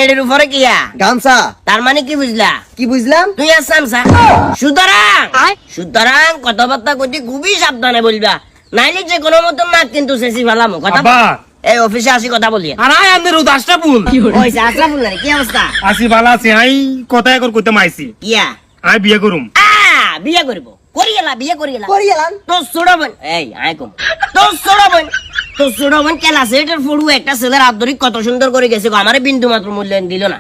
এর উপরে কিয়া গামছা। তার মানে কি বুঝলা? কি বুঝলাম? তুই আসাম সা সুতরাং কথাবার্তা কইতে খুবই সাবধানে বলবা, নাইলে যে কোনো মতন না কিন্তু শেষি ফেলাম কথা। আব্বা এই অফিসে আসি কথা বলি। আর আয় আমাদের উদাসটা ফুল ওইসে আসলা বল না, কি অবস্থা? আসি ভালো আছি। আই কথা একর কইতে মাইছি কিয়া আই বিয়ে করুম। বিয়ে করব করিয়েলা বিয়ে করিয়েলা করি গেলাম। তো ছোড়বেন এই আয় কম তো ছোড়বেন কেলা সেটার ফুড়ু একটা ছেলের আদরিক কত সুন্দর করে গেছে গো, আমারে বিন্দু মাত্র মূল্যায়ন দিল না।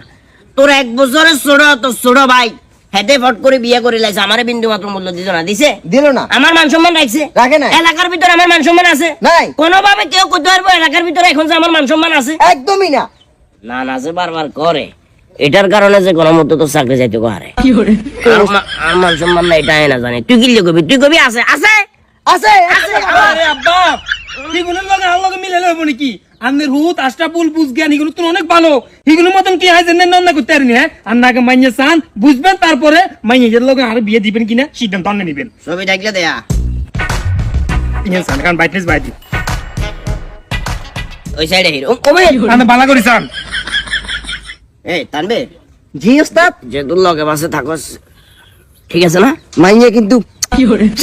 তোর 1 বছরের ছোড় তো ছোড় ভাই হেতে ফট করে বিয়ে করে লাইছে, আমারে বিন্দু মাত্র মূল্য দিল না। দিছে? দিল না। আমার মান সম্মান রাখছে? রাখে নাই। এলাকার ভিতরে আমার মান সম্মান আছে? নাই। কোনোভাবে কেউ করতে পারবো এলাকার ভিতরে এখন যে আমার মান সম্মান আছে? একদমই না। না না যে বারবার করে এটার কারণে যে কোনো মতো তো চাকরি যাইতে পারে। আর মান সম্মান না এটা না জানি। তুই কি কবি? তুই কবি আছে আছে আছে। আরে আব্বা এগুলোর লগে আর লগে মিলে লইব নাকি? আমাদের হুত আশরাফুল বুঝজ্ঞান এগুলো তো অনেক ভালো। এগুলোর মতন কি হয় জেনে না করতে পারিনি। হ্যাঁ আর নাকে মাইনে চান বুঝবেন, তারপরে মাইনের লগে আর বিয়ে দিবেন কিনা সিদ্ধান্ত আনে নিবেন। ছবি থাকলে দেয়া ইয়ে চান কারণ বাইটনেস বাইটি ওই সাইডে হিরো কমে আপনি বালা করি চান। এই তানবে জি ওস্তাদ। যে তোর লগে বাসে থাকস ঠিক আছে না? মাইনে কিন্তু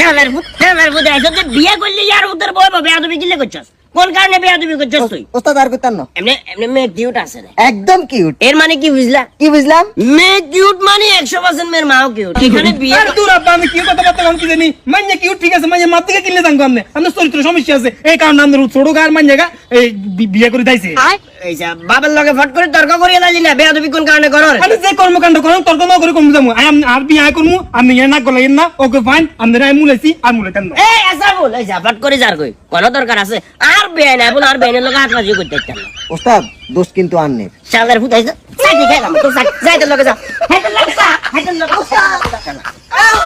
চালের ভূত আইছো যে বিয়ে করলি আর উত্তর বই পাবে আদবি কিলে করছস? কোন কারণে বেয়াদবি করছস তুই? ওস্তাদ আর করতাম না। এমনি এমনি মেয়ে কিউট আছে না? একদম কিউট। এর মানে কি বুঝলা? কি বুঝলাম? মেয়ে কিউট মানে 100% মেয়ের মাও কিউট। এখানে বিয়ে আর দূর আব্বা আমি কি কথা বার্তা কি জানি। মাইনে কি ঠিক আছে, মাইনে মার থেকে কিনলে জানবো আপনি। আপনার চরিত্র সমস্যা আছে, এই কারণে আমাদের ছোট গার মাইনে গা এই বিয়ে করে দিয়েছে। এই যা বাবার লগে ফট করে তর্ক করিয়ে লাইলি না, বেয়াদবি কোন কারণে করো রে? আমি যে কর্মকাণ্ড করুন তর্ক না করে কমু যাবো। আর বিয়ে করমু আপনি ইয়ে না করলেন না, ওকে ফাইন আমাদের আমি মুলেছি আর মুলেতেন না। এই আসা বল এই যা ফট করে যার কই কোন দরকার আছে? আর বেয়ে না বল আর বেয়েনের লগে হাত বাজি করতে চান না। ওস্তাদ দোষ কিন্তু আননে। শালার ভূত আইছে সাইডে খাইলাম তো সাইডে লগে যা হাইতে লাগা হাইতে লাগা